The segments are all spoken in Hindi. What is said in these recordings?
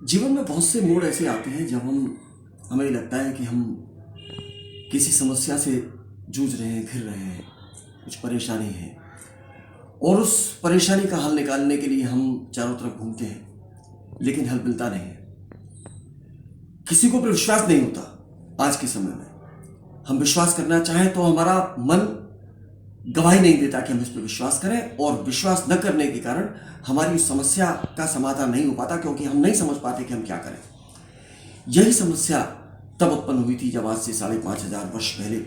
जीवन में बहुत से मोड़ ऐसे आते हैं जब हमें लगता है कि हम किसी समस्या से जूझ रहे हैं, घिर रहे हैं, कुछ परेशानी है और उस परेशानी का हल निकालने के लिए हम चारों तरफ घूमते हैं, लेकिन हल मिलता नहीं है। किसी को पर विश्वास नहीं होता। आज के समय में हम विश्वास करना चाहें तो हमारा मन गवाही नहीं देता कि हम इस पर विश्वास करें, और विश्वास न करने के कारण हमारी उस समस्या का समाधान नहीं हो पाता, क्योंकि हम नहीं समझ पाते कि हम क्या करें। यही समस्या तब उत्पन्न हुई थी जब आज से 5,500 वर्ष पहले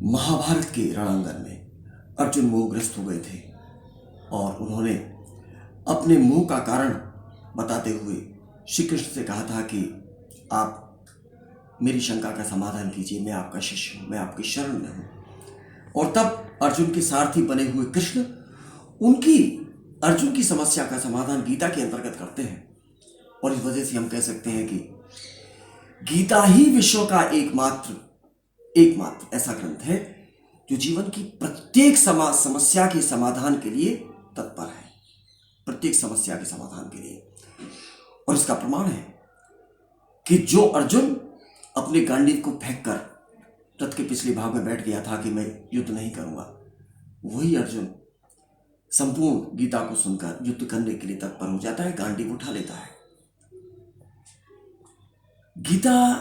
महाभारत के रणांगण में अर्जुन मोहग्रस्त हो गए थे और उन्होंने अपने मोह का कारण बताते हुए श्री कृष्ण से कहा था कि आप मेरी शंका का समाधान कीजिए, मैं आपका शिष्य हूं, मैं आपकी शरण में हूं। और तब अर्जुन के सारथी बने हुए कृष्ण अर्जुन की समस्या का समाधान गीता के अंतर्गत करते हैं। और इस वजह से हम कह सकते हैं कि गीता ही विश्व का एकमात्र ऐसा ग्रंथ है जो जीवन की प्रत्येक समस्या के समाधान के लिए तत्पर है, प्रत्येक समस्या के समाधान के लिए। और इसका प्रमाण है कि जो अर्जुन अपने गांडीव को फेंककर रथ के पिछले भाग में बैठ गया था कि मैं युद्ध नहीं करूंगा, वही अर्जुन संपूर्ण गीता को सुनकर युद्ध करने के लिए तत्पर हो जाता है, गांडीव उठा लेता है। गीता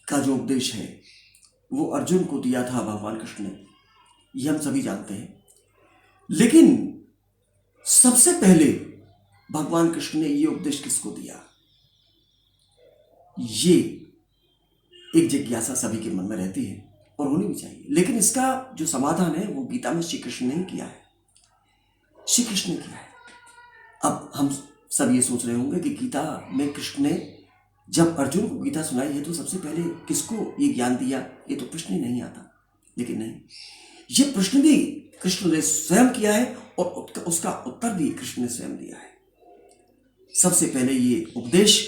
का जो उपदेश है वो अर्जुन को दिया था भगवान कृष्ण ने, ये हम सभी जानते हैं। लेकिन सबसे पहले भगवान कृष्ण ने ये उपदेश किसको दिया, ये एक जिज्ञासा सभी के मन में रहती है और होनी भी चाहिए। लेकिन इसका जो समाधान है वो गीता में श्री कृष्ण ने किया है, श्री कृष्ण ने किया है। अब हम सब ये सोच रहे होंगे कि गीता में कृष्ण ने जब अर्जुन को गीता सुनाई है तो सबसे पहले किसको ये ज्ञान दिया, ये तो प्रश्न ही नहीं आता। लेकिन नहीं, ये प्रश्न भी कृष्ण ने स्वयं किया है और उसका उत्तर भी कृष्ण ने स्वयं दिया है। सबसे पहले ये उपदेश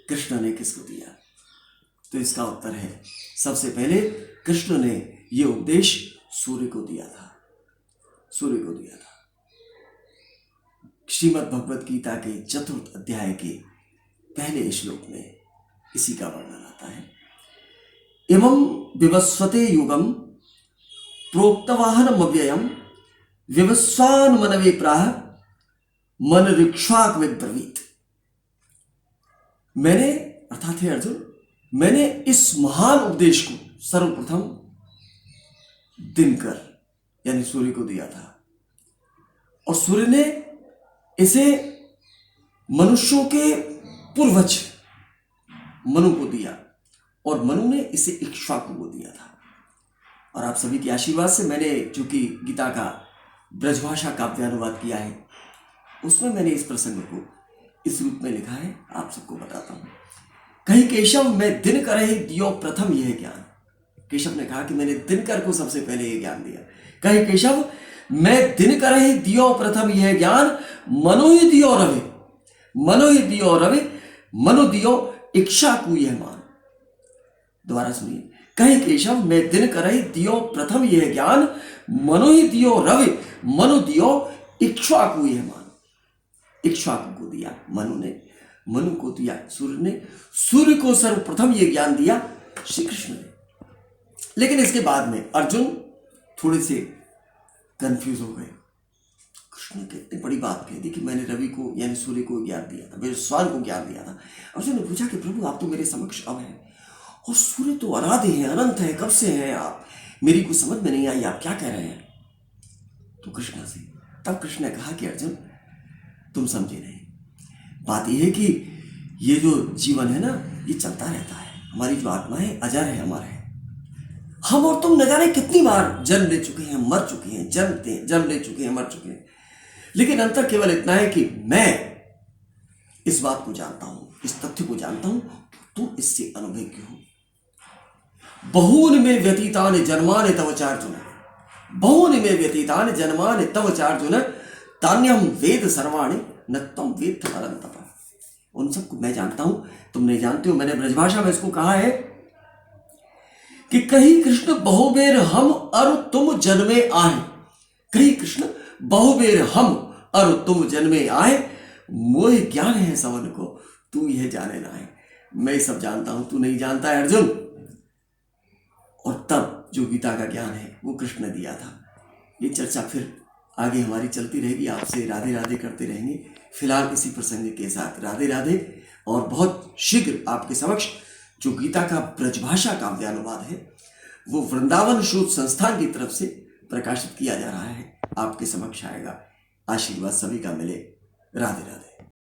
कृष्ण ने किसको दिया, तो इसका उत्तर है सबसे पहले कृष्ण ने ये उपदेश सूर्य को दिया था, सूर्य को दिया था। श्रीमद् भगवत गीता के 4th अध्याय के पहले श्लोक में इसी का वर्णन आता है। इमं विवस्वते युगम प्रोक्तवाहनम अव्ययम विवस्वान मनवे प्राह मन ऋक्षाक विद्रवीत। मैंने, अर्थात है अर्जुन, मैंने इस महान उपदेश को सर्वप्रथम दिनकर यानी सूर्य को दिया था, और सूर्य ने इसे मनुष्यों के पूर्वज मनु को दिया, और मनु ने इसे इक्ष्वाकु को दिया था। और आप सभी के आशीर्वाद से मैंने चूंकि गीता का ब्रजभाषा काव्यानुवाद किया है, उसमें मैंने इस प्रसंग को इस रूप में लिखा है, आप सबको बताता हूं। कहीं केशव मैं दिनकर ही दियो प्रथम यह ज्ञान। केशव ने कहा कि मैंने दिनकर को सबसे पहले यह ज्ञान दिया। कहीं केशव मैं दिनकर ही दियो प्रथम यह ज्ञान मनु ही दियो रवि, मनु ही दियो रवि, मनु दियो इक्ष्वाकु यह मान। दोबारा सुनिए, कहीं केशव मैं दिनकर ही दियो प्रथम यह ज्ञान मनु ही दियो रवि, मनु दियो इक्ष्वाकु यह मान। इक्ष्वाकु को दिया मनु ने, मनु को दिया सूर्य ने, सूर्य को सर्वप्रथम यह ज्ञान दिया श्री कृष्ण ने। लेकिन इसके बाद में अर्जुन थोड़े से कंफ्यूज हो गए। कृष्ण ने इतनी बड़ी बात कह दी कि मैंने रवि को यानी सूर्य को ज्ञान दिया था, विश्वान को ज्ञान दिया था। अर्जुन ने पूछा कि प्रभु आप तो मेरे समक्ष अब हैं, और सूर्य तो अनादि है, अनंत है, कब से हैं आप, मेरी कुछ समझ में नहीं आई, आप क्या कह रहे हैं। तो कृष्ण से तब कृष्ण ने कहा कि अर्जुन तुम समझे नहीं, बात यह है कि ये जो जीवन है ना ये चलता रहता है, हमारी जो आत्मा है अजर है, अमर है। हम और तुम न जाने कितनी बार जन्म ले चुके हैं, मर चुके हैं, जन्म ले चुके हैं, मर चुके हैं, लेकिन अंतर केवल इतना है कि मैं इस बात को जानता हूं, इस तथ्य को जानता हूं, तुम इससे अनभिज्ञ हो। बहून में व्यतीतानि जन्मानि तव चार्जुन, बहून में व्यतीतानि जन्मानि तव चार्जुन, तान्यम वेद सर्वाणि न तम वेद परंतप। उन सबको मैं जानता हूं, तुम नहीं जानते हो। मैंने ब्रजभाषा में इसको कहा है कि कहीं कृष्ण बहुबेर हम अरु तुम जन्मे आए, कहीं कृष्ण बहुबेर हम अरु तुम जन्मे आए, मोह ज्ञान है सवन को, तू यह जाने ना है। मैं सब जानता हूं, तू नहीं जानता है अर्जुन। और तब जो गीता का ज्ञान है वो कृष्ण ने दिया था। ये चर्चा फिर आगे हमारी चलती रहेगी, आपसे राधे राधे करते रहेंगे। फिलहाल इसी प्रसंग के साथ राधे राधे। और बहुत शीघ्र आपके समक्ष जो गीता का ब्रजभाषा काव्यानुवाद है वो वृंदावन शोध संस्थान की तरफ से प्रकाशित किया जा रहा है, आपके समक्ष आएगा। आशीर्वाद सभी का मिले। राधे राधे।